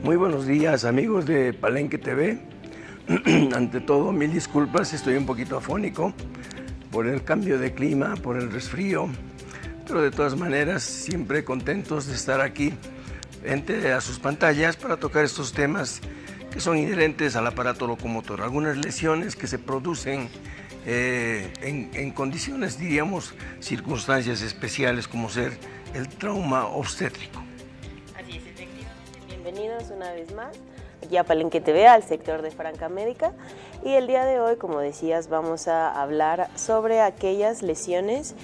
Muy buenos días, amigos de Palenque TV. Ante todo, mil disculpas, estoy un poquito afónico por el cambio de clima, por el resfrío, pero de todas maneras siempre contentos de estar aquí frente a sus pantallas para tocar estos temas que son inherentes al aparato locomotor. Algunas lesiones que se producen en condiciones, diríamos, circunstancias especiales como ser el trauma obstétrico. Así es, efectivamente. Bienvenidos una vez más aquí a Palenque TV, al sector de Franca Médica. Y el día de hoy, como decías, vamos a hablar sobre aquellas lesiones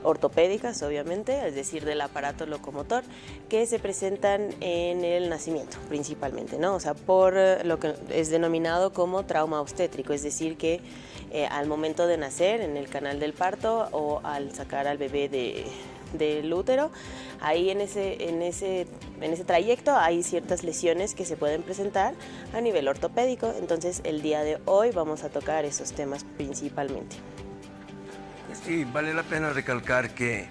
ortopédicas, obviamente, es decir, del aparato locomotor, que se presentan en el nacimiento principalmente, ¿no? O sea, por lo que es denominado como trauma obstétrico, es decir, que al momento de nacer, en el canal del parto o al sacar al bebé del útero, ahí en ese trayecto hay ciertas lesiones que se pueden presentar a nivel ortopédico. Entonces el día de hoy vamos a tocar esos temas principalmente. Sí, vale la pena recalcar que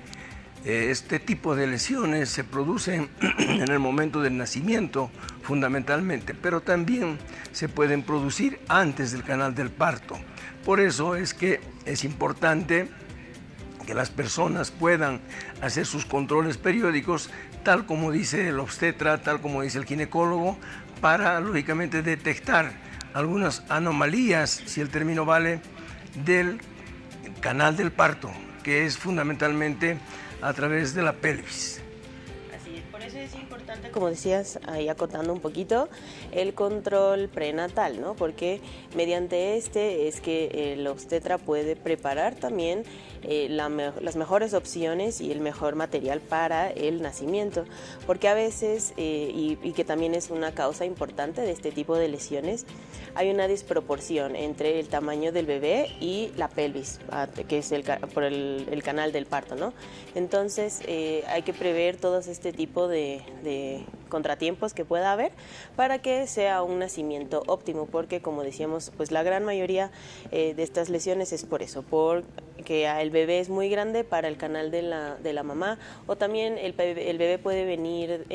este tipo de lesiones se producen en el momento del nacimiento fundamentalmente, pero también se pueden producir antes del canal del parto. Por eso es que es importante que las personas puedan hacer sus controles periódicos, tal como dice el obstetra, tal como dice el ginecólogo, para lógicamente detectar algunas anomalías, si el término vale, del canal del parto, que es fundamentalmente a través de la pelvis. Así es, por eso es importante, como decías, ahí acotando un poquito, el control prenatal, ¿no? Porque mediante este es que el obstetra puede preparar también las mejores opciones y el mejor material para el nacimiento, porque a veces, y que también es una causa importante de este tipo de lesiones, hay una desproporción entre el tamaño del bebé y la pelvis, que es por el canal del parto, ¿no? Entonces hay que prever todos este tipo de contratiempos que pueda haber para que sea un nacimiento óptimo, porque como decíamos, pues la gran mayoría de estas lesiones es por eso, porque el bebé es muy grande para el canal de la mamá, o también el bebé puede venir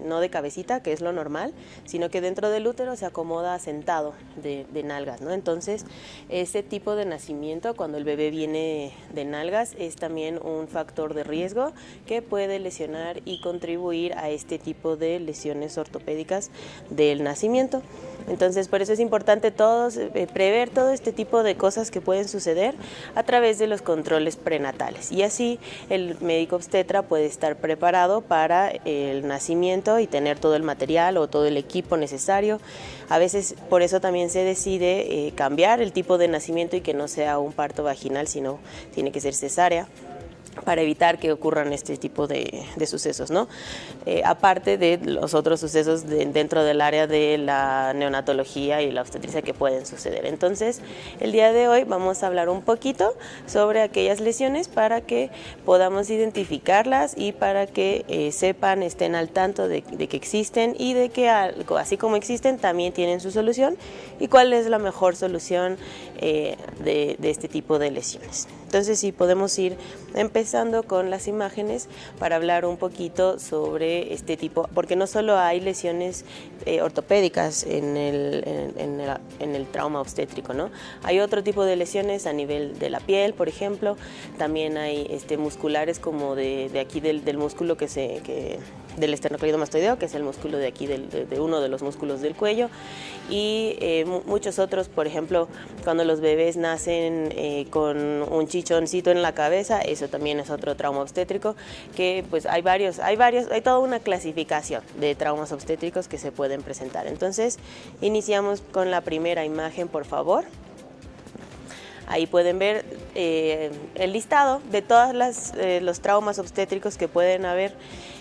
no de cabecita, que es lo normal, sino que dentro del útero se acomoda sentado de nalgas, ¿no? Entonces ese tipo de nacimiento, cuando el bebé viene de nalgas, es también un factor de riesgo que puede lesionar y contribuir a este tipo de lesiones ortopédicas del nacimiento. Entonces, por eso es importante prever todo este tipo de cosas que pueden suceder a través de los controles prenatales. Y así el médico obstetra puede estar preparado para el nacimiento y tener todo el material o todo el equipo necesario. A veces por eso también se decide cambiar el tipo de nacimiento y que no sea un parto vaginal, sino tiene que ser cesárea, para evitar que ocurran este tipo de sucesos, ¿no? Aparte de los otros sucesos dentro del área de la neonatología y la obstetricia que pueden suceder. Entonces, el día de hoy vamos a hablar un poquito sobre aquellas lesiones para que podamos identificarlas y para que sepan, estén al tanto de que existen y de que así como existen también tienen su solución y cuál es la mejor solución de este tipo de lesiones. Entonces, sí, podemos ir empezando con las imágenes para hablar un poquito sobre este tipo, porque no solo hay lesiones ortopédicas en el trauma obstétrico, ¿no? Hay otro tipo de lesiones a nivel de la piel, por ejemplo, también hay musculares como de aquí del músculo del esternocleidomastoideo, que es el músculo de aquí de uno de los músculos del cuello, y muchos otros, por ejemplo, cuando los bebés nacen con un chichoncito en la cabeza, eso también es otro trauma obstétrico, que pues hay toda una clasificación de traumas obstétricos que se pueden presentar. Entonces, iniciamos con la primera imagen, por favor. Ahí pueden ver el listado de todos los traumas obstétricos que pueden haber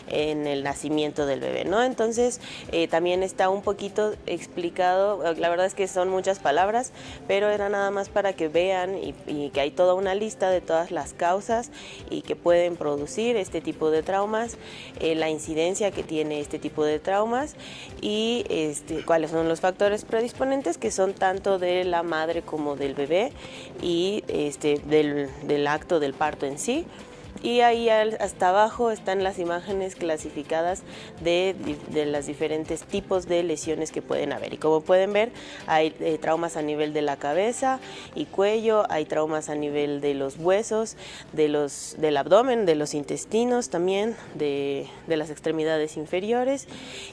en el nacimiento del bebé, ¿no? Entonces también está un poquito explicado, la verdad es que son muchas palabras, pero era nada más para que vean y que hay toda una lista de todas las causas y que pueden producir este tipo de traumas, la incidencia que tiene este tipo de traumas y cuáles son los factores predisponentes, que son tanto de la madre como del bebé y del acto del parto en sí. Y ahí hasta abajo están las imágenes clasificadas de los diferentes tipos de lesiones que pueden haber. Y como pueden ver, hay traumas a nivel de la cabeza y cuello, hay traumas a nivel de los huesos, del abdomen, de los intestinos también, de las extremidades inferiores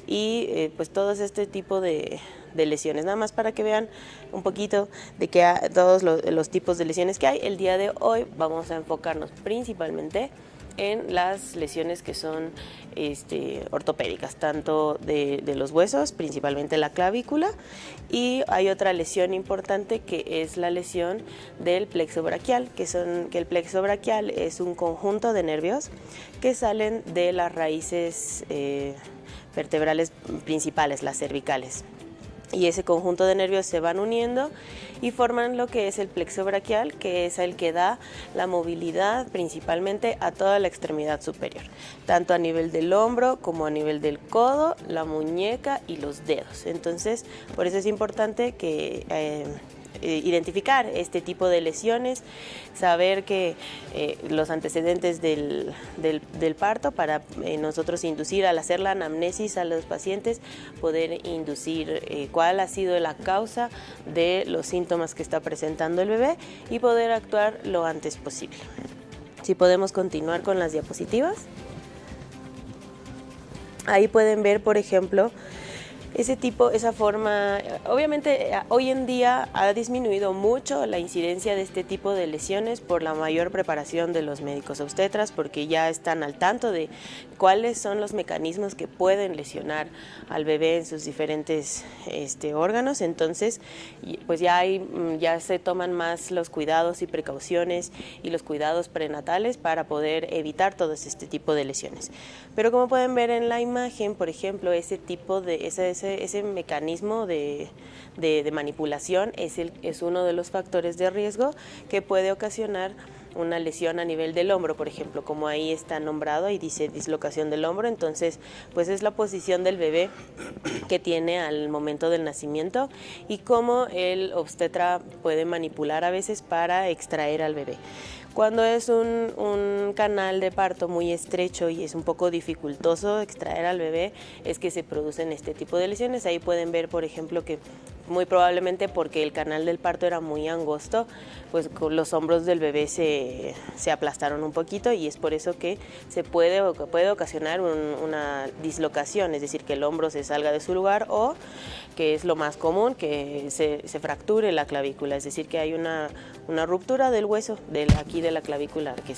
y pues todo este tipo de lesiones, nada más para que vean un poquito de todos los tipos de lesiones que hay. El día de hoy vamos a enfocarnos principalmente en las lesiones que son ortopédicas, tanto de los huesos, principalmente la clavícula, y hay otra lesión importante que es la lesión del plexo braquial, que el plexo braquial es un conjunto de nervios que salen de las raíces vertebrales principales, las cervicales. Y ese conjunto de nervios se van uniendo y forman lo que es el plexo braquial, que es el que da la movilidad principalmente a toda la extremidad superior, tanto a nivel del hombro como a nivel del codo, la muñeca y los dedos. Entonces, por eso es importante que identificar este tipo de lesiones, saber que los antecedentes del parto para nosotros inducir, al hacer la anamnesis a los pacientes, poder inducir cuál ha sido la causa de los síntomas que está presentando el bebé y poder actuar lo antes posible. Si podemos continuar con las diapositivas. Ahí pueden ver, por ejemplo, esa forma. Obviamente hoy en día ha disminuido mucho la incidencia de este tipo de lesiones por la mayor preparación de los médicos obstetras, porque ya están al tanto de cuáles son los mecanismos que pueden lesionar al bebé en sus diferentes órganos. Entonces pues ya se toman más los cuidados y precauciones y los cuidados prenatales para poder evitar todo este tipo de lesiones. Pero como pueden ver en la imagen, por ejemplo, ese mecanismo de manipulación es uno de los factores de riesgo que puede ocasionar una lesión a nivel del hombro, por ejemplo, como ahí está nombrado y dice dislocación del hombro. Entonces pues es la posición del bebé que tiene al momento del nacimiento y cómo el obstetra puede manipular a veces para extraer al bebé. Cuando es un canal de parto muy estrecho y es un poco dificultoso extraer al bebé, es que se producen este tipo de lesiones. Ahí pueden ver, por ejemplo, que muy probablemente porque el canal del parto era muy angosto, pues con los hombros del bebé se aplastaron un poquito y es por eso que puede ocasionar una dislocación, es decir, que el hombro se salga de su lugar o, que es lo más común, que se fracture la clavícula, es decir, que hay una ruptura del hueso aquí de la clavícula, que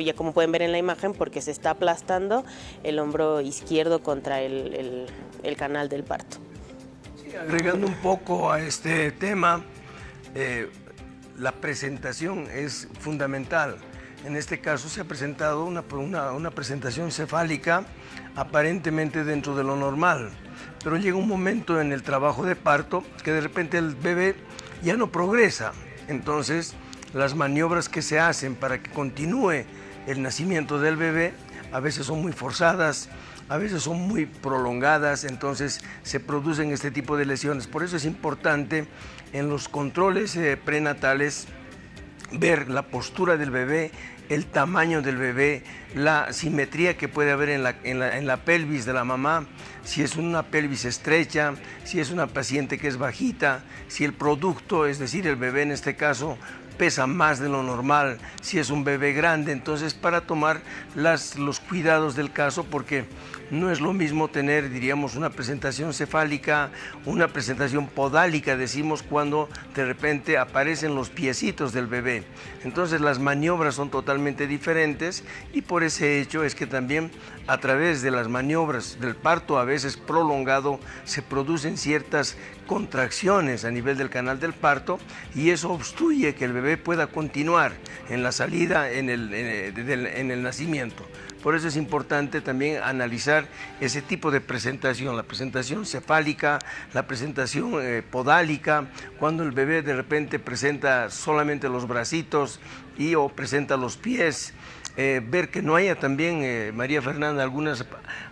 ya como pueden ver en la imagen, porque se está aplastando el hombro izquierdo contra el canal del parto. Sí, agregando un poco a este tema, la presentación es fundamental. En este caso se ha presentado una presentación cefálica aparentemente dentro de lo normal, pero llega un momento en el trabajo de parto que de repente el bebé ya no progresa. Entonces las maniobras que se hacen para que continúe el nacimiento del bebé a veces son muy forzadas, a veces son muy prolongadas, entonces se producen este tipo de lesiones. Por eso es importante en los controles prenatales ver la postura del bebé, el tamaño del bebé, la simetría que puede haber en la pelvis de la mamá, si es una pelvis estrecha, si es una paciente que es bajita, si el producto, es decir, el bebé en este caso, pesa más de lo normal, si es un bebé grande. Entonces, para tomar los cuidados del caso, porque no es lo mismo tener, diríamos, una presentación cefálica, una presentación podálica, decimos, cuando de repente aparecen los piecitos del bebé. Entonces las maniobras son totalmente diferentes y por ese hecho es que también a través de las maniobras del parto a veces prolongado se producen ciertas contracciones a nivel del canal del parto y eso obstruye que el bebé pueda continuar en la salida, en el nacimiento. Por eso es importante también analizar ese tipo de presentación, la presentación cefálica, la presentación podálica, cuando el bebé de repente presenta solamente los bracitos o presenta los pies. Ver que no haya también, María Fernanda, algunas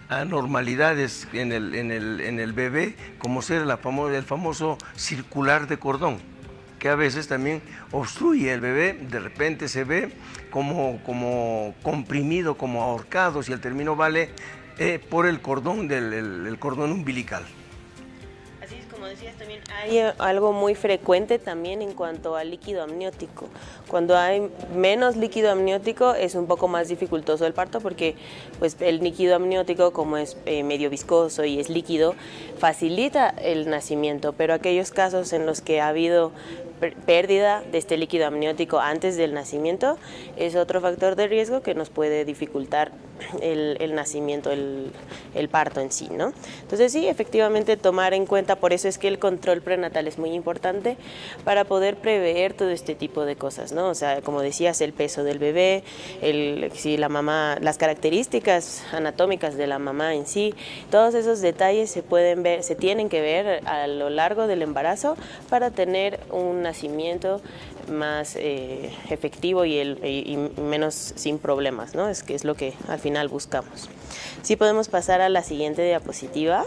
anormalidades en el bebé, como ser el famoso circular de cordón, que a veces también obstruye el bebé, de repente se ve como comprimido, como ahorcado, si el término vale, por el cordón el cordón umbilical. Así es, como decías, también hay algo muy frecuente también en cuanto al líquido amniótico. Cuando hay menos líquido amniótico es un poco más dificultoso el parto porque pues, el líquido amniótico, como es medio viscoso y es líquido, facilita el nacimiento, pero aquellos casos en los que ha habido pérdida de este líquido amniótico antes del nacimiento es otro factor de riesgo que nos puede dificultar el nacimiento, el parto en sí, ¿no? Entonces sí, efectivamente tomar en cuenta, por eso es que el control prenatal es muy importante para poder prever todo este tipo de cosas, ¿no? O sea, como decías, el peso del bebé, si la mamá, las características anatómicas de la mamá en sí, todos esos detalles se pueden ver, se tienen que ver a lo largo del embarazo para tener un nacimiento más efectivo y menos sin problemas, ¿no? Es que es lo que al final buscamos. Sí, podemos pasar a la siguiente diapositiva.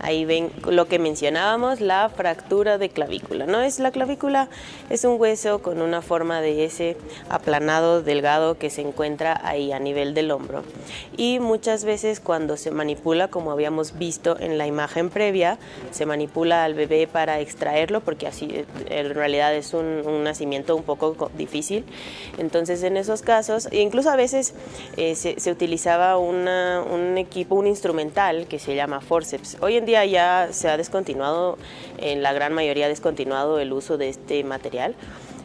Ahí ven lo que mencionábamos, la fractura de clavícula, ¿no? La clavícula es un hueso con una forma de S aplanado, delgado, que se encuentra ahí a nivel del hombro. Y muchas veces cuando se manipula, como habíamos visto en la imagen previa, se manipula al bebé para extraerlo, porque así en realidad es un nacimiento un poco difícil. Entonces en esos casos, incluso a veces se utilizaba un equipo, un instrumental que se llama forceps. Hoy en día ya se ha descontinuado, en la gran mayoría descontinuado el uso de este material,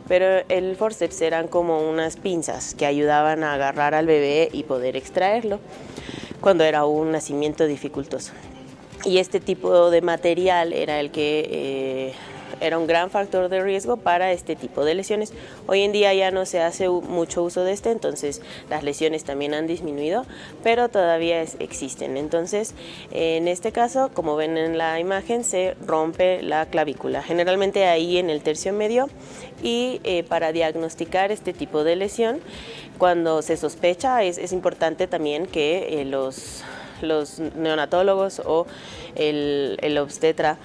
pero el forceps eran como unas pinzas que ayudaban a agarrar al bebé y poder extraerlo cuando era un nacimiento dificultoso. Y este tipo de material era el que era un gran factor de riesgo para este tipo de lesiones. Hoy en día ya no se hace mucho uso de entonces las lesiones también han disminuido, pero todavía existen. Entonces, en este caso, como ven en la imagen, se rompe la clavícula, generalmente ahí en el tercio medio, y para diagnosticar este tipo de lesión, cuando se sospecha, es importante también que los neonatólogos o el obstetra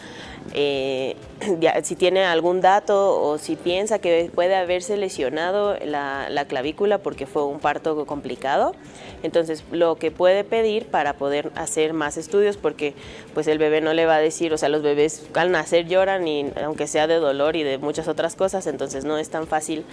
si tiene algún dato o si piensa que puede haberse lesionado la clavícula porque fue un parto complicado, entonces lo que puede pedir para poder hacer más estudios, porque pues el bebé no le va a decir, o sea, los bebés al nacer lloran, y aunque sea de dolor y de muchas otras cosas, entonces no es tan fácil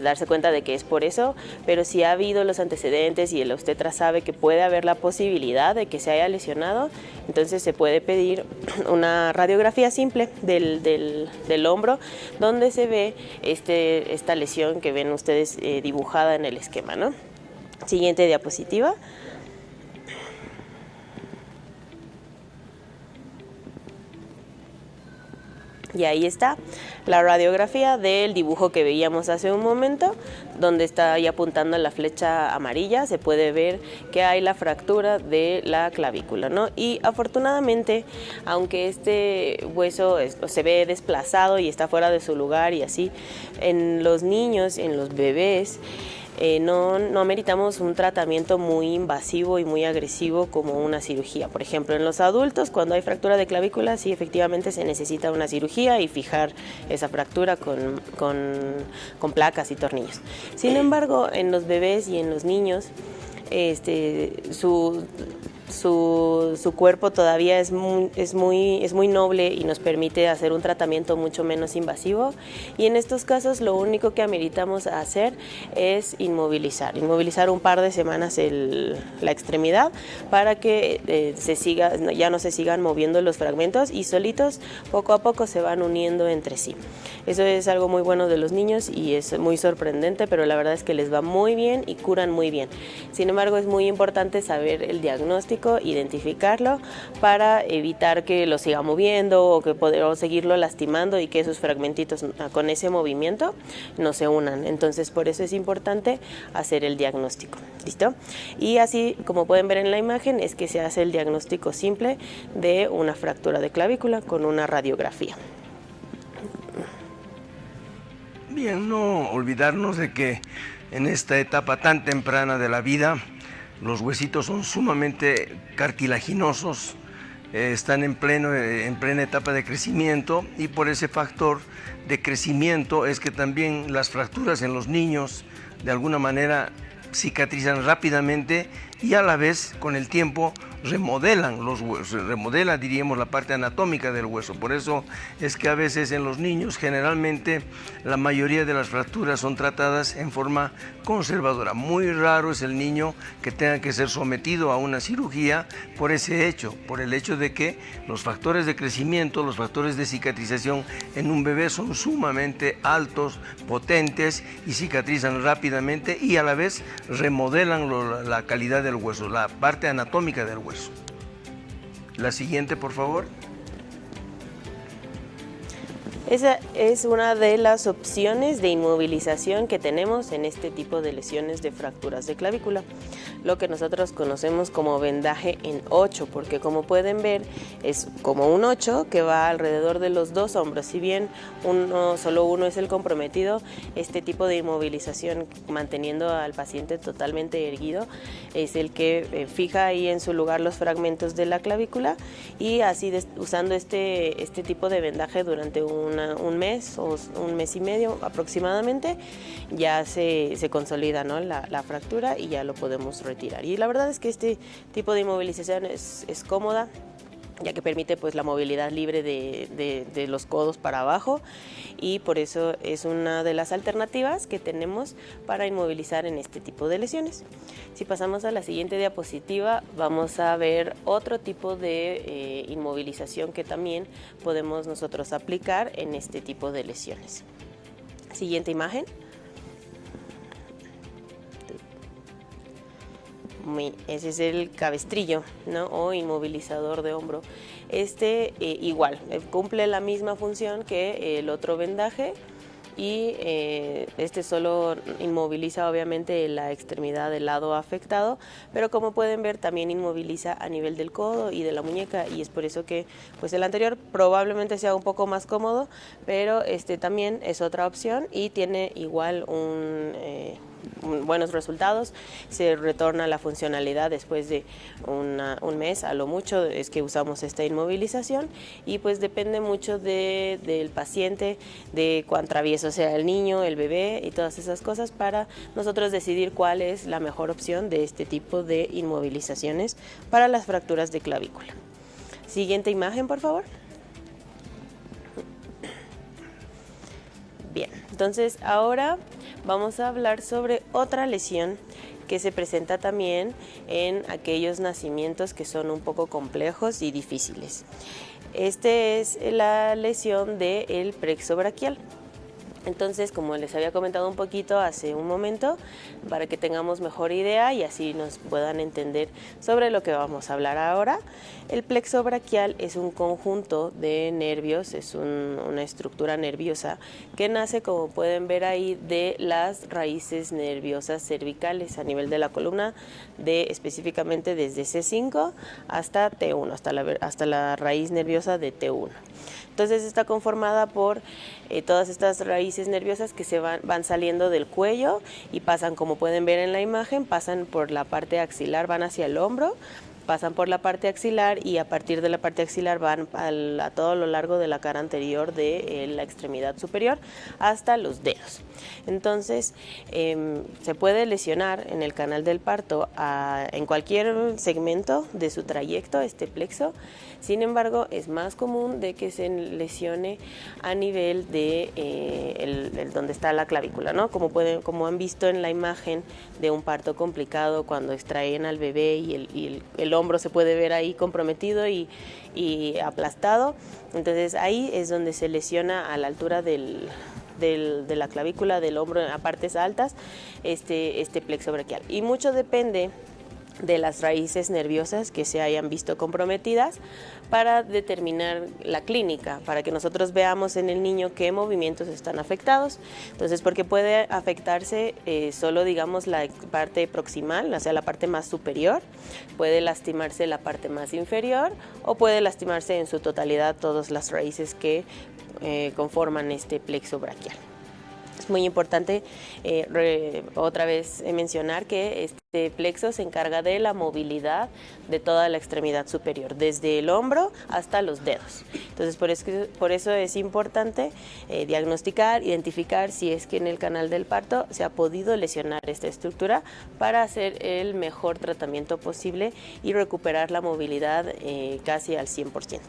darse cuenta de que es por eso, pero si ha habido los antecedentes y el obstetra sabe que puede haber la posibilidad de que se haya lesionado, entonces se puede pedir una radiografía simple del hombro, donde se ve esta lesión que ven ustedes dibujada en el esquema, ¿no? Siguiente diapositiva. Y ahí está la radiografía del dibujo que veíamos hace un momento, donde está ahí apuntando la flecha amarilla, se puede ver que hay la fractura de la clavícula, ¿no? Y afortunadamente, aunque este hueso se ve desplazado y está fuera de su lugar y así, en los niños, en los bebés, no ameritamos un tratamiento muy invasivo y muy agresivo como una cirugía. Por ejemplo, en los adultos, cuando hay fractura de clavícula, sí, efectivamente se necesita una cirugía y fijar esa fractura con placas y tornillos. Sin embargo, en los bebés y en los niños, su cuerpo todavía es muy noble y nos permite hacer un tratamiento mucho menos invasivo, y en estos casos lo único que ameritamos hacer es inmovilizar un par de semanas la extremidad para que ya no se sigan moviendo los fragmentos, y solitos poco a poco se van uniendo entre sí. Eso es algo muy bueno de los niños y es muy sorprendente, pero la verdad es que les va muy bien y curan muy bien. Sin embargo, es muy importante saber el diagnóstico, identificarlo para evitar que lo siga moviendo o seguirlo lastimando y que esos fragmentitos con ese movimiento no se unan. Entonces, por eso es importante hacer el diagnóstico. ¿Listo? Y así, como pueden ver en la imagen, es que se hace el diagnóstico simple de una fractura de clavícula con una radiografía. Bien, no olvidarnos de que en esta etapa tan temprana de la vida, los huesitos son sumamente cartilaginosos, están en plena etapa de crecimiento, y por ese factor de crecimiento es que también las fracturas en los niños de alguna manera cicatrizan rápidamente y a la vez con el tiempo remodelan los huesos, remodela, diríamos, la parte anatómica del hueso. Por eso es que a veces en los niños generalmente la mayoría de las fracturas son tratadas en forma conservadora. Muy raro es el niño que tenga que ser sometido a una cirugía por ese hecho, por el hecho de que los factores de crecimiento, los factores de cicatrización en un bebé son sumamente altos, potentes y cicatrizan rápidamente y a la vez remodelan la calidad del hueso, la parte anatómica del hueso. La siguiente, por favor. Esa es una de las opciones de inmovilización que tenemos en este tipo de lesiones de fracturas de clavícula, lo que nosotros conocemos como vendaje en 8, porque como pueden ver es como un 8 que va alrededor de los dos hombros. Si bien solo uno es el comprometido, este tipo de inmovilización manteniendo al paciente totalmente erguido es el que fija ahí en su lugar los fragmentos de la clavícula, y así usando este tipo de vendaje durante un mes o un mes y medio aproximadamente, ya se consolida, ¿no?, la fractura y ya lo podemos retirar. Y la verdad es que este tipo de inmovilización es cómoda, ya que permite pues la movilidad libre de los codos para abajo, y por eso es una de las alternativas que tenemos para inmovilizar en este tipo de lesiones. Si pasamos a la siguiente diapositiva, vamos a ver otro tipo de inmovilización que también podemos nosotros aplicar en este tipo de lesiones. Siguiente imagen. Ese es el cabestrillo, ¿no?, o inmovilizador de hombro. Igual, cumple la misma función que el otro vendaje, y solo inmoviliza obviamente la extremidad del lado afectado, pero como pueden ver también inmoviliza a nivel del codo y de la muñeca, y es por eso que pues el anterior probablemente sea un poco más cómodo, pero también es otra opción y tiene igual buenos resultados. Se retorna la funcionalidad después de un mes, a lo mucho es que usamos esta inmovilización, y pues depende mucho del paciente, de cuán travieso sea el niño, el bebé y todas esas cosas, para nosotros decidir cuál es la mejor opción de este tipo de inmovilizaciones para las fracturas de clavícula. Siguiente imagen, por favor. Bien, entonces ahora vamos a hablar sobre otra lesión que se presenta también en aquellos nacimientos que son un poco complejos y difíciles. Es la lesión del plexo braquial. Entonces, como les había comentado un poquito hace un momento, para que tengamos mejor idea y así nos puedan entender sobre lo que vamos a hablar ahora, el plexo braquial es un conjunto de nervios, es una estructura nerviosa que nace, como pueden ver ahí, de las raíces nerviosas cervicales a nivel de la columna, específicamente desde C5 hasta T1, hasta la raíz nerviosa de T1. Entonces está conformada por todas estas raíces nerviosas que van saliendo del cuello y pasan, como pueden ver en la imagen, pasan por la parte axilar, van hacia el hombro, pasan por la parte axilar y a partir de la parte axilar van a todo lo largo de la cara anterior de la extremidad superior hasta los dedos. Entonces se puede lesionar en el canal del parto en cualquier segmento de su trayecto este plexo. Sin embargo, es más común de que se lesione a nivel de donde está la clavícula, ¿no? Como han visto en la imagen de un parto complicado, cuando extraen al bebé y el hombro se puede ver ahí comprometido y aplastado. Entonces ahí es donde se lesiona a la altura de la clavícula, del hombro a partes altas, este plexo braquial. Y mucho depende de las raíces nerviosas que se hayan visto comprometidas para determinar la clínica, para que nosotros veamos en el niño qué movimientos están afectados. Entonces, porque puede afectarse solo, digamos, la parte proximal, o sea, la parte más superior, puede lastimarse la parte más inferior, o puede lastimarse en su totalidad todas las raíces que conforman este plexo braquial. Es muy importante otra vez mencionar que este plexo se encarga de la movilidad de toda la extremidad superior, desde el hombro hasta los dedos. Entonces, por eso es importante diagnosticar, identificar si es que en el canal del parto se ha podido lesionar esta estructura para hacer el mejor tratamiento posible y recuperar la movilidad casi al 100%.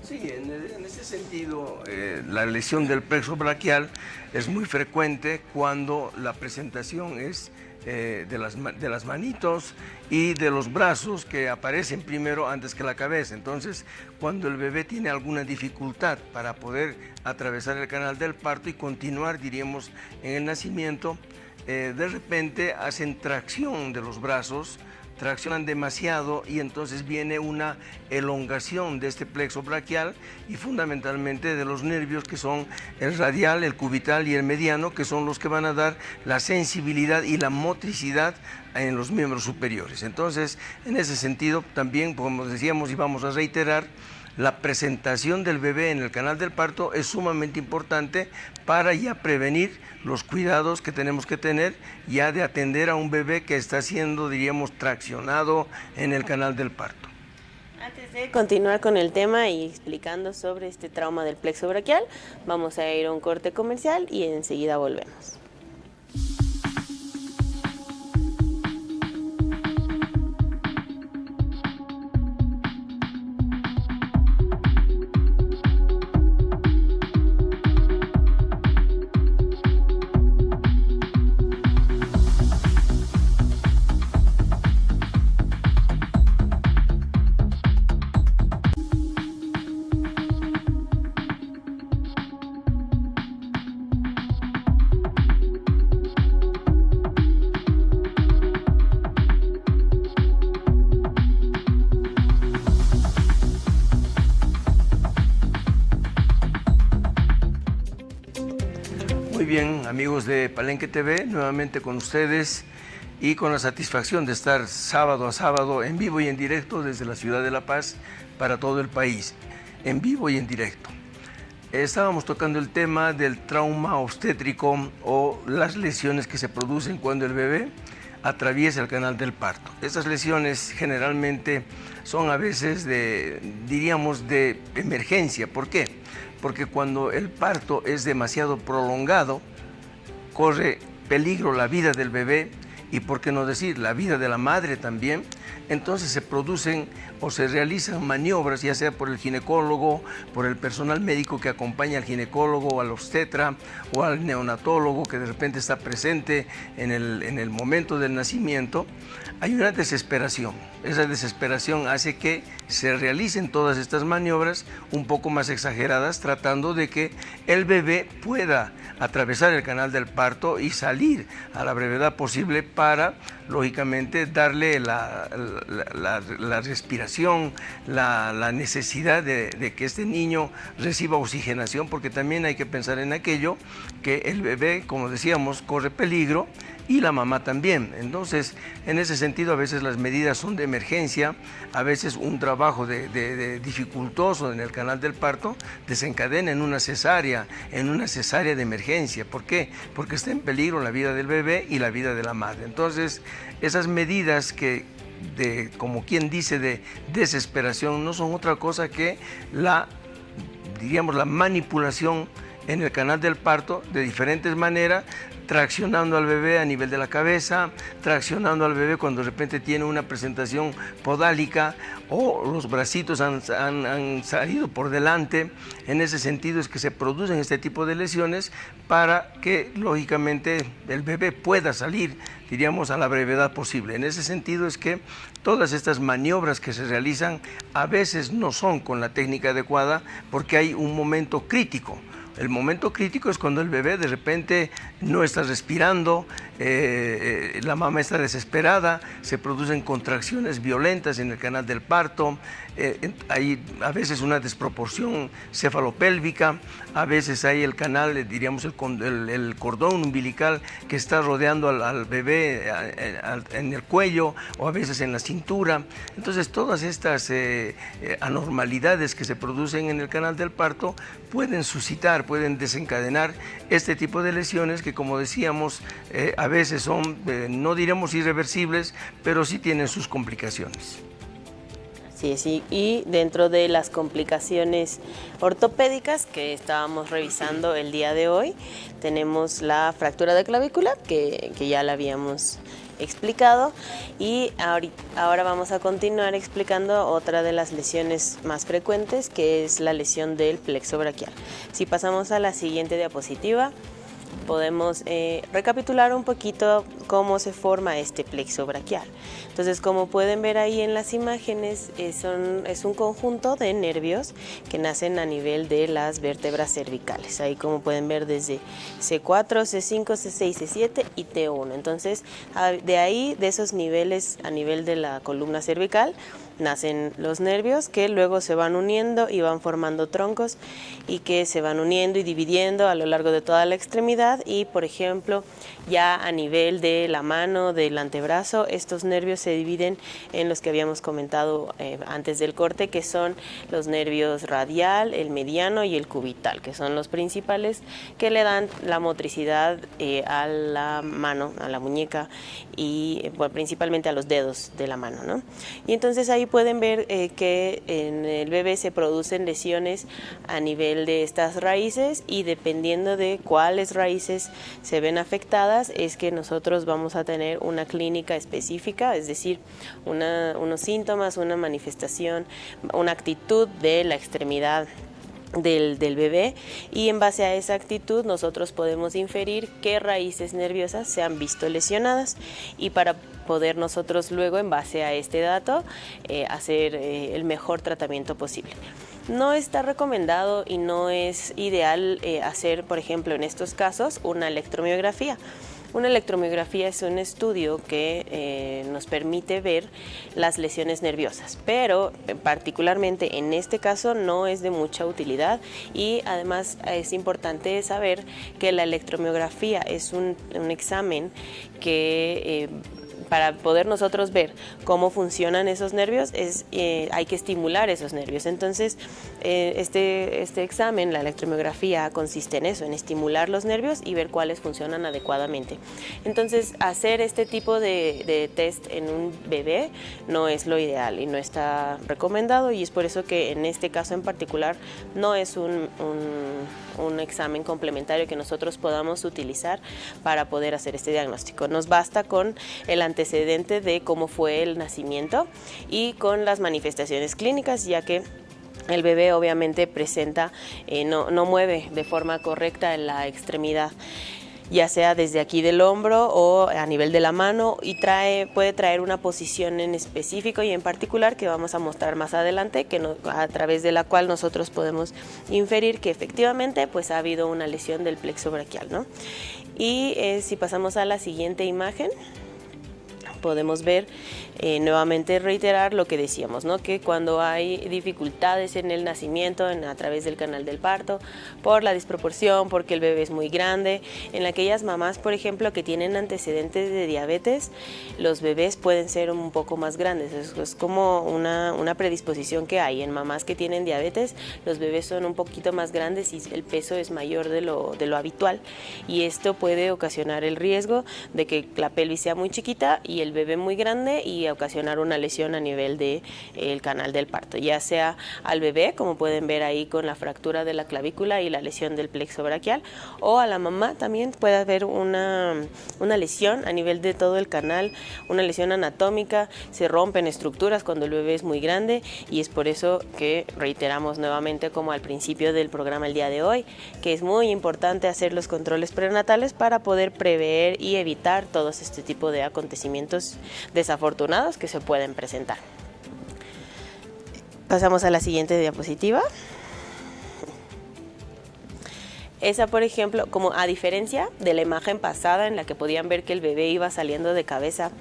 Sí, en ese sentido, la lesión del plexo braquial es muy frecuente cuando la presentación es de las manitos y de los brazos, que aparecen primero antes que la cabeza. Entonces, cuando el bebé tiene alguna dificultad para poder atravesar el canal del parto y continuar, diríamos, en el nacimiento, de repente hacen tracción de los brazos, traccionan demasiado y entonces viene una elongación de este plexo braquial y fundamentalmente de los nervios, que son el radial, el cubital y el mediano, que son los que van a dar la sensibilidad y la motricidad en los miembros superiores. Entonces, en ese sentido también, como decíamos y vamos a reiterar, la presentación del bebé en el canal del parto es sumamente importante para ya prevenir los cuidados que tenemos que tener ya de atender a un bebé que está siendo, diríamos, traccionado en el canal del parto. Antes de continuar con el tema y explicando sobre este trauma del plexo braquial, vamos a ir a un corte comercial y enseguida volvemos. Muy bien, amigos de Palenque TV, nuevamente con ustedes y con la satisfacción de estar sábado a sábado en vivo y en directo desde la ciudad de La Paz para todo el país, en vivo y en directo. Estábamos tocando el tema del trauma obstétrico o las lesiones que se producen cuando el bebé atraviesa el canal del parto. Estas lesiones generalmente son a veces diríamos, de emergencia. ¿Por qué? Porque cuando el parto es demasiado prolongado, corre peligro la vida del bebé y, por qué no decir, la vida de la madre también. Entonces se producen o se realizan maniobras, ya sea por el ginecólogo, por el personal médico que acompaña al ginecólogo o al obstetra o al neonatólogo que de repente está presente en el momento del nacimiento. Hay una desesperación. Esa desesperación hace que se realicen todas estas maniobras un poco más exageradas, tratando de que el bebé pueda atravesar el canal del parto y salir a la brevedad posible para, lógicamente, darle la respiración, la necesidad de que este niño reciba oxigenación, porque también hay que pensar en aquello que el bebé, como decíamos, corre peligro y la mamá también. Entonces, en ese sentido, a veces las medidas son de emergencia, a veces un trabajo de dificultoso en el canal del parto desencadena en una cesárea de emergencia. ¿Por qué? Porque está en peligro la vida del bebé y la vida de la madre. Entonces, esas medidas como quien dice, de desesperación, no son otra cosa que la manipulación en el canal del parto de diferentes maneras, traccionando al bebé a nivel de la cabeza, traccionando al bebé cuando de repente tiene una presentación podálica o los bracitos han salido por delante. En ese sentido es que se producen este tipo de lesiones para que, lógicamente, el bebé pueda salir, diríamos, a la brevedad posible. En ese sentido es que todas estas maniobras que se realizan a veces no son con la técnica adecuada, porque hay un momento crítico. El momento crítico es cuando el bebé de repente no está respirando, la mamá está desesperada, se producen contracciones violentas en el canal del parto, hay a veces una desproporción cefalopélvica, a veces hay el canal, diríamos el cordón umbilical que está rodeando al bebé en el cuello o a veces en la cintura. Entonces todas estas anormalidades que se producen en el canal del parto pueden suscitar, pueden desencadenar este tipo de lesiones que, como decíamos, a veces son, no diremos irreversibles, pero sí tienen sus complicaciones. Sí, y dentro de las complicaciones ortopédicas que estábamos revisando el día de hoy, tenemos la fractura de clavícula, que ya la habíamos explicado, y ahora vamos a continuar explicando otra de las lesiones más frecuentes, que es la lesión del plexo braquial. Si pasamos a la siguiente diapositiva, podemos recapitular un poquito cómo se forma este plexo braquial. Entonces, como pueden ver ahí en las imágenes, es un conjunto de nervios que nacen a nivel de las vértebras cervicales. Ahí, como pueden ver, desde C4, C5, C6, C7 y T1. Entonces, de ahí, de esos niveles a nivel de la columna cervical, nacen los nervios que luego se van uniendo y van formando troncos y que se van uniendo y dividiendo a lo largo de toda la extremidad. Y, por ejemplo, ya a nivel de la mano, del antebrazo, estos nervios se dividen en los que habíamos comentado antes del corte, que son los nervios radial, el mediano y el cubital, que son los principales que le dan la motricidad a la mano, a la muñeca y principalmente a los dedos de la mano, ¿no? Y entonces ahí pueden ver que en el bebé se producen lesiones a nivel de estas raíces, y dependiendo de cuáles raíces se ven afectadas es que nosotros vamos a tener una clínica específica, es decir, unos síntomas, una manifestación, una actitud de la extremidad del bebé, y en base a esa actitud nosotros podemos inferir qué raíces nerviosas se han visto lesionadas, y para poder nosotros luego, en base a este dato, hacer el mejor tratamiento posible. No está recomendado y no es ideal hacer, por ejemplo, en estos casos, una electromiografía. Una electromiografía es un estudio que nos permite ver las lesiones nerviosas, pero particularmente en este caso no es de mucha utilidad, y además es importante saber que la electromiografía es un examen que para poder nosotros ver cómo funcionan esos nervios hay que estimular esos nervios. Entonces este examen, la electromiografía, consiste en eso, en estimular los nervios y ver cuáles funcionan adecuadamente. Entonces, hacer este tipo de test en un bebé no es lo ideal y no está recomendado, y es por eso que en este caso en particular no es un examen complementario que nosotros podamos utilizar para poder hacer este diagnóstico. Nos basta con el antecedente de cómo fue el nacimiento y con las manifestaciones clínicas, ya que el bebé obviamente presenta, no mueve de forma correcta en la extremidad, ya sea desde aquí del hombro o a nivel de la mano, y puede traer una posición en específico y en particular que vamos a mostrar más adelante, a través de la cual nosotros podemos inferir que efectivamente pues ha habido una lesión del plexo braquial, ¿no? Y si pasamos a la siguiente imagen, podemos ver nuevamente reiterar lo que decíamos, ¿no? Que cuando hay dificultades en el nacimiento, a través del canal del parto, por la desproporción, porque el bebé es muy grande, en aquellas mamás, por ejemplo, que tienen antecedentes de diabetes, los bebés pueden ser un poco más grandes. Es como una predisposición que hay en mamás que tienen diabetes. Los bebés son un poquito más grandes y el peso es mayor de lo habitual, y esto puede ocasionar el riesgo de que la pelvis sea muy chiquita y el bebé muy grande, y ocasionar una lesión a nivel del canal del parto, ya sea al bebé, como pueden ver ahí con la fractura de la clavícula y la lesión del plexo braquial, o a la mamá también puede haber una lesión a nivel de todo el canal, una lesión anatómica. Se rompen estructuras cuando el bebé es muy grande, y es por eso que reiteramos nuevamente, como al principio del programa el día de hoy, que es muy importante hacer los controles prenatales para poder prever y evitar todos este tipo de acontecimientos desafortunados que se pueden presentar. Pasamos a la siguiente diapositiva. Esa, por ejemplo, como a diferencia de la imagen pasada en la que podían ver que el bebé iba saliendo de cabeza,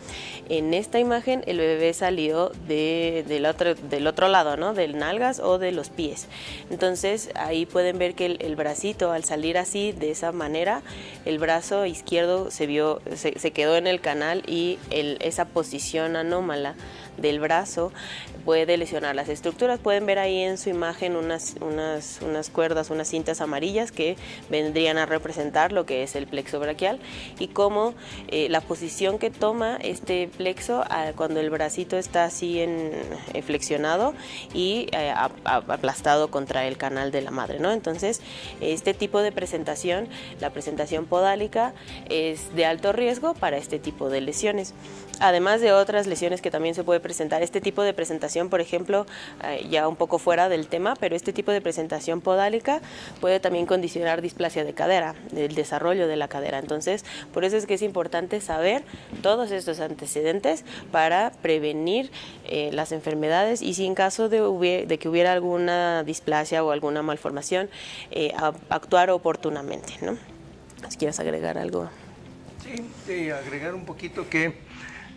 en esta imagen el bebé salió del otro lado, ¿no? Del nalgas o de los pies. Entonces ahí pueden ver que el bracito, al salir así, de esa manera, el brazo izquierdo se quedó en el canal, y esa posición anómala del brazo puede lesionar las estructuras. Pueden ver ahí en su imagen unas cuerdas, unas cintas amarillas que vendrían a representar lo que es el plexo braquial y cómo la posición que toma este plexo cuando el bracito está así flexionado y aplastado contra el canal de la madre, ¿no? Entonces, este tipo de presentación, la presentación podálica, es de alto riesgo para este tipo de lesiones. Además de otras lesiones que también se puede presentar, este tipo de presentación, por ejemplo, ya un poco fuera del tema, pero este tipo de presentación podálica puede también condicionar displasia de cadera, el desarrollo de la cadera. Entonces, por eso es que es importante saber todos estos antecedentes para prevenir las enfermedades y si en caso de que hubiera alguna displasia o alguna malformación, actuar oportunamente, ¿no? Si quieres agregar algo. Sí, agregar un poquito que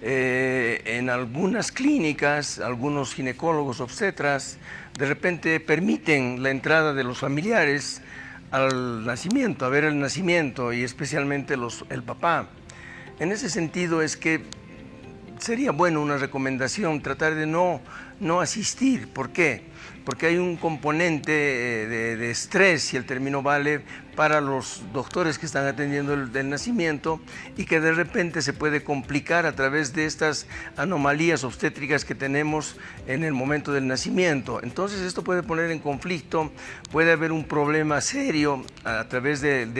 en algunas clínicas, algunos ginecólogos obstetras de repente permiten la entrada de los familiares al nacimiento, a ver el nacimiento y especialmente el papá. En ese sentido es que sería bueno una recomendación tratar de no asistir. ¿Por qué? Porque hay un componente de estrés, si el término vale, para los doctores que están atendiendo el nacimiento y que de repente se puede complicar a través de estas anomalías obstétricas que tenemos en el momento del nacimiento. Entonces esto puede poner en conflicto, puede haber un problema serio a través del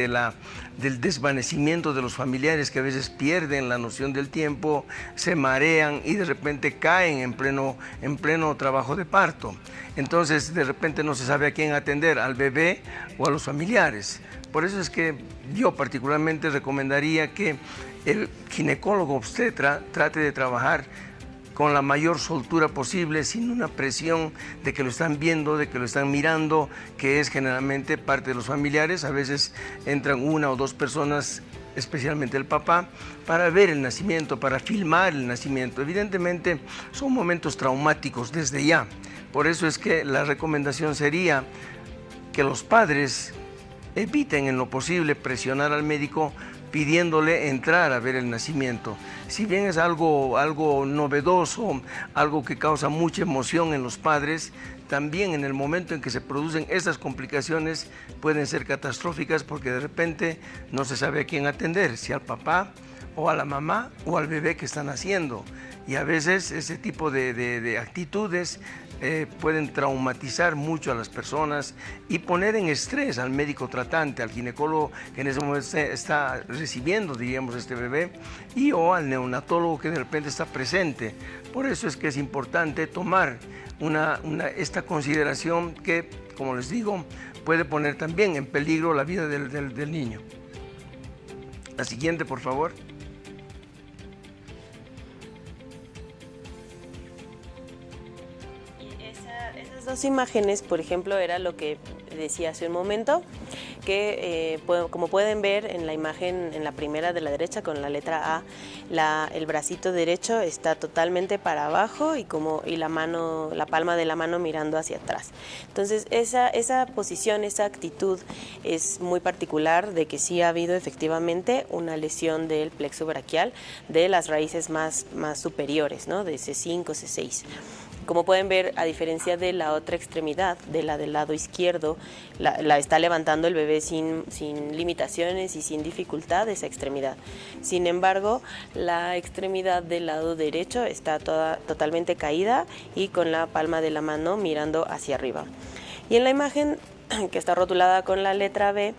desvanecimiento de los familiares que a veces pierden la noción del tiempo, se marean y de repente caen en pleno trabajo de parto. Entonces de repente no se sabe a quién atender, al bebé o a los familiares. Por eso es que yo particularmente recomendaría que el ginecólogo obstetra trate de trabajar con la mayor soltura posible, sin una presión de que lo están viendo, de que lo están mirando, que es generalmente parte de los familiares. A veces entran una o dos personas, especialmente el papá, para ver el nacimiento, para filmar el nacimiento. Evidentemente son momentos traumáticos desde ya. Por eso es que la recomendación sería que los padres eviten en lo posible presionar al médico pidiéndole entrar a ver el nacimiento. Si bien es algo novedoso, algo que causa mucha emoción en los padres, también en el momento en que se producen estas complicaciones pueden ser catastróficas porque de repente no se sabe a quién atender, si al papá o a la mamá o al bebé que están naciendo. Y a veces ese tipo de actitudes pueden traumatizar mucho a las personas y poner en estrés al médico tratante, al ginecólogo que en ese momento está recibiendo, diríamos, este bebé, y o al neonatólogo que de repente está presente. Por eso es que es importante tomar esta consideración que, como les digo, puede poner también en peligro la vida del niño. La siguiente, por favor. Esas dos imágenes, por ejemplo, era lo que decía hace un momento, que como pueden ver en la imagen, en la primera de la derecha con la letra A, el bracito derecho está totalmente para abajo y la palma de la mano mirando hacia atrás. Entonces esa posición, esa actitud es muy particular de que sí ha habido efectivamente una lesión del plexo braquial de las raíces más superiores, ¿no? De C5, C6. Como pueden ver, a diferencia de la otra extremidad, de la del lado izquierdo, la está levantando el bebé sin limitaciones y sin dificultad esa extremidad. Sin embargo, la extremidad del lado derecho está totalmente caída y con la palma de la mano mirando hacia arriba. Y en la imagen que está rotulada con la letra B,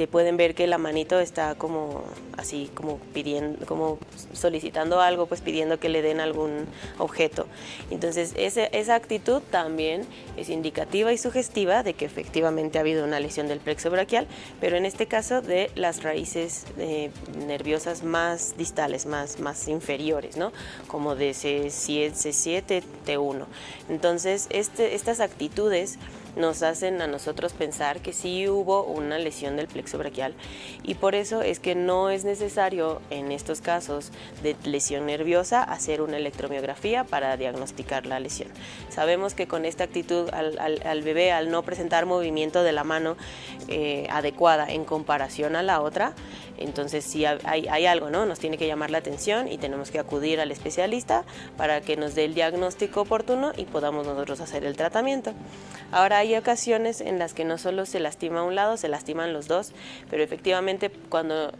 pueden ver que la manito está como así, como pidiendo, como solicitando algo, pues pidiendo que le den algún objeto. Entonces esa actitud también es indicativa y sugestiva de que efectivamente ha habido una lesión del plexo braquial, pero en este caso de las raíces nerviosas más distales, más inferiores, ¿no? Como de C7, T1. Entonces estas actitudes nos hacen a nosotros pensar que sí hubo una lesión del plexo braquial, y por eso es que no es necesario en estos casos de lesión nerviosa hacer una electromiografía para diagnosticar la lesión. Sabemos que con esta actitud al bebé, al no presentar movimiento de la mano adecuada en comparación a la otra, entonces sí hay algo, ¿no? Nos tiene que llamar la atención y tenemos que acudir al especialista para que nos dé el diagnóstico oportuno y podamos nosotros hacer el tratamiento. Ahora hay ocasiones en las que no solo se lastima un lado, se lastiman los dos, pero efectivamente cuando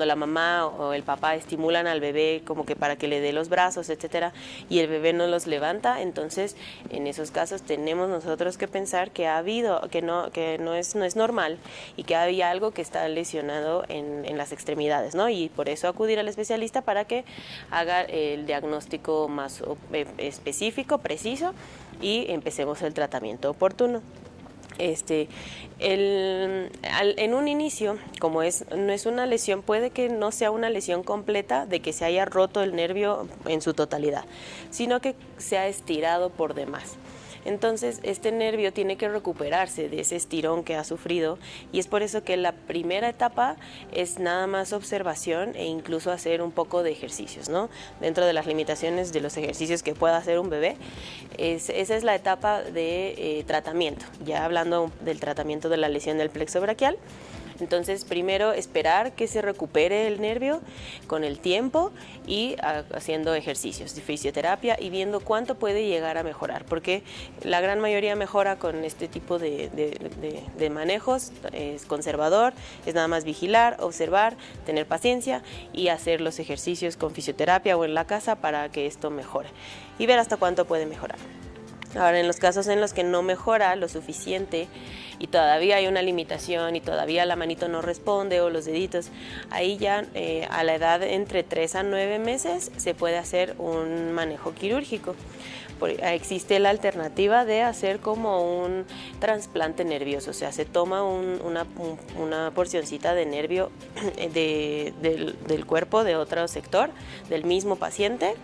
la mamá o el papá estimulan al bebé como que para que le dé los brazos, etcétera, y el bebé no los levanta, entonces en esos casos tenemos nosotros que pensar que ha habido, que no es normal y que había algo que está lesionado en las extremidades, ¿no? Y por eso acudir al especialista para que haga el diagnóstico más específico, preciso, y empecemos el tratamiento oportuno. En un inicio, como no es una lesión, puede que no sea una lesión completa de que se haya roto el nervio en su totalidad, sino que se ha estirado por demás. Entonces, este nervio tiene que recuperarse de ese estirón que ha sufrido, y es por eso que la primera etapa es nada más observación e incluso hacer un poco de ejercicios, ¿no? Dentro de las limitaciones de los ejercicios que pueda hacer un bebé, esa es la etapa de tratamiento, ya hablando del tratamiento de la lesión del plexo braquial. Entonces, primero esperar que se recupere el nervio con el tiempo y haciendo ejercicios de fisioterapia y viendo cuánto puede llegar a mejorar, porque la gran mayoría mejora con este tipo de manejos, es conservador, es nada más vigilar, observar, tener paciencia y hacer los ejercicios con fisioterapia o en la casa para que esto mejore y ver hasta cuánto puede mejorar. Ahora, en los casos en los que no mejora lo suficiente y todavía hay una limitación y todavía la manito no responde o los deditos, ahí ya a la edad entre 3 a 9 meses se puede hacer un manejo quirúrgico. Existe la alternativa de hacer como un trasplante nervioso, o sea, se toma una porcioncita de nervio del cuerpo de otro sector del mismo paciente,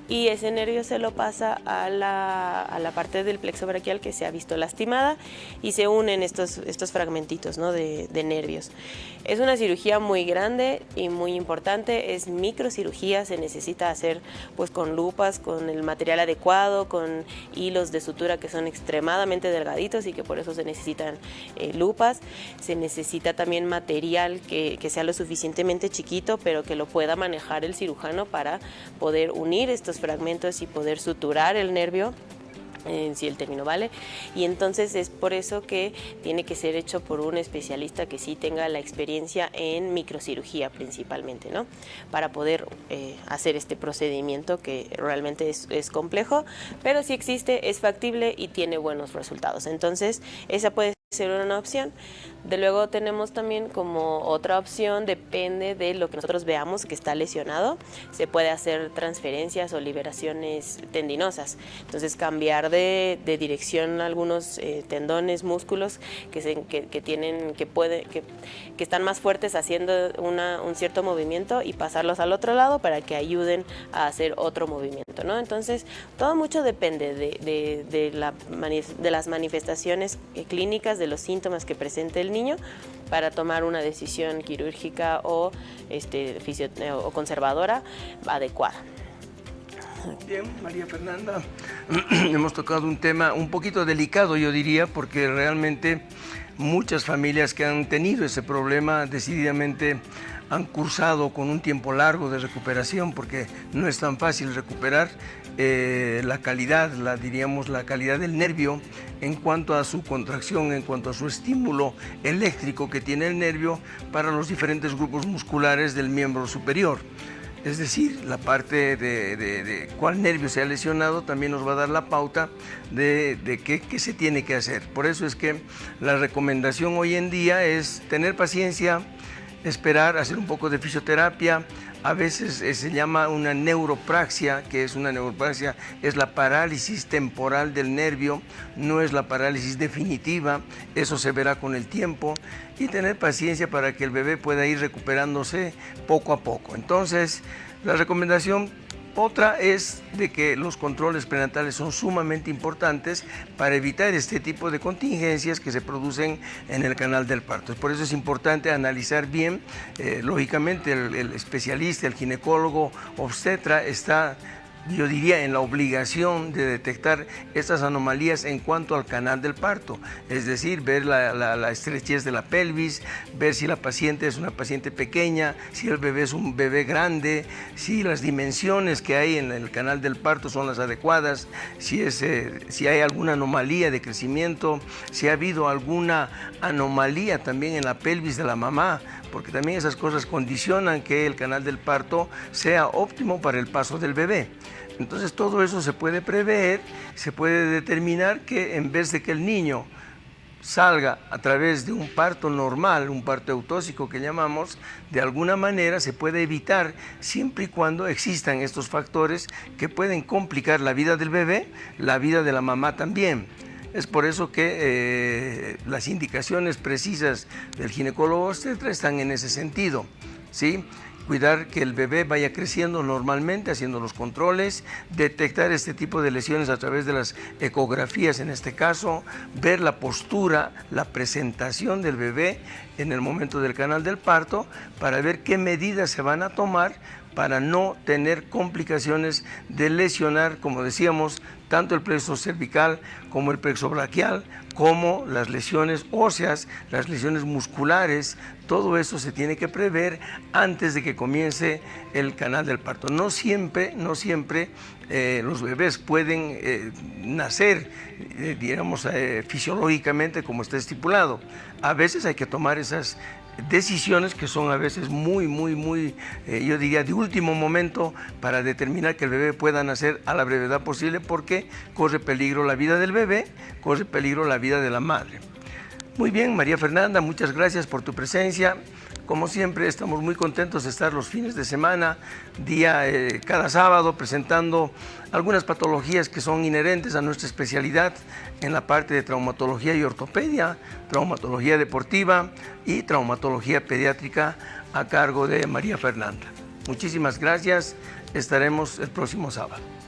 y ese nervio se lo pasa a la parte del plexo braquial que se ha visto lastimada y se unen estos fragmentitos, ¿no?, de nervios. Es una cirugía muy grande y muy importante, es microcirugía, se necesita hacer pues con lupas, con el material adecuado, con hilos de sutura que son extremadamente delgaditos y que por eso se necesitan lupas. Se necesita también material que sea lo suficientemente chiquito, pero que lo pueda manejar el cirujano para poder unir estos fragmentos y poder suturar el nervio, si el término vale, y entonces es por eso que tiene que ser hecho por un especialista que sí tenga la experiencia en microcirugía principalmente, ¿no?, para poder hacer este procedimiento que realmente es complejo, pero sí existe, es factible y tiene buenos resultados. Entonces esa puede ser una opción. De luego tenemos también como otra opción, depende de lo que nosotros veamos que está lesionado, se puede hacer transferencias o liberaciones tendinosas, entonces cambiar de dirección algunos tendones, músculos que están más fuertes haciendo un cierto movimiento y pasarlos al otro lado para que ayuden a hacer otro movimiento, ¿no? Entonces todo mucho depende de las manifestaciones clínicas, de los síntomas que presente el niño, para tomar una decisión quirúrgica o conservadora adecuada. Bien, María Fernanda, hemos tocado un tema un poquito delicado, yo diría, porque realmente muchas familias que han tenido ese problema decididamente han cursado con un tiempo largo de recuperación, porque no es tan fácil recuperar la calidad, la calidad del nervio en cuanto a su contracción, en cuanto a su estímulo eléctrico que tiene el nervio para los diferentes grupos musculares del miembro superior. Es decir, la parte de cuál nervio se ha lesionado también nos va a dar la pauta de qué se tiene que hacer. Por eso es que la recomendación hoy en día es tener paciencia, esperar, hacer un poco de fisioterapia. A veces se llama una neuropraxia, que es una neuropraxia, es la parálisis temporal del nervio, no es la parálisis definitiva, eso se verá con el tiempo, y tener paciencia para que el bebé pueda ir recuperándose poco a poco. Entonces, la recomendación, Otra es de que los controles prenatales son sumamente importantes para evitar este tipo de contingencias que se producen en el canal del parto. Por eso es importante analizar bien, lógicamente el especialista, el ginecólogo obstetra está, yo diría, en la obligación de detectar estas anomalías en cuanto al canal del parto, es decir, ver la estrechez de la pelvis, ver si la paciente es una paciente pequeña, si el bebé es un bebé grande, si las dimensiones que hay en el canal del parto son las adecuadas, si hay alguna anomalía de crecimiento, si ha habido alguna anomalía también en la pelvis de la mamá, porque también esas cosas condicionan que el canal del parto sea óptimo para el paso del bebé. Entonces todo eso se puede prever, se puede determinar que en vez de que el niño salga a través de un parto normal, un parto eutóxico que llamamos, de alguna manera se puede evitar siempre y cuando existan estos factores que pueden complicar la vida del bebé, la vida de la mamá también. Es por eso que las indicaciones precisas del ginecólogo obstetra están en ese sentido, ¿sí? Cuidar que el bebé vaya creciendo normalmente, haciendo los controles, detectar este tipo de lesiones a través de las ecografías en este caso, ver la postura, la presentación del bebé en el momento del canal del parto para ver qué medidas se van a tomar para no tener complicaciones de lesionar, como decíamos, tanto el plexo cervical como el plexo braquial, como las lesiones óseas, las lesiones musculares. Todo eso se tiene que prever antes de que comience el canal del parto. No siempre los bebés pueden nacer, digamos, fisiológicamente como está estipulado. A veces hay que tomar esas decisiones que son a veces muy, yo diría, de último momento para determinar que el bebé pueda nacer a la brevedad posible, porque corre peligro la vida del bebé, corre peligro la vida de la madre. Muy bien, María Fernanda, muchas gracias por tu presencia. Como siempre, estamos muy contentos de estar los fines de semana, cada sábado, presentando algunas patologías que son inherentes a nuestra especialidad en la parte de traumatología y ortopedia, traumatología deportiva y traumatología pediátrica a cargo de María Fernanda. Muchísimas gracias, estaremos el próximo sábado.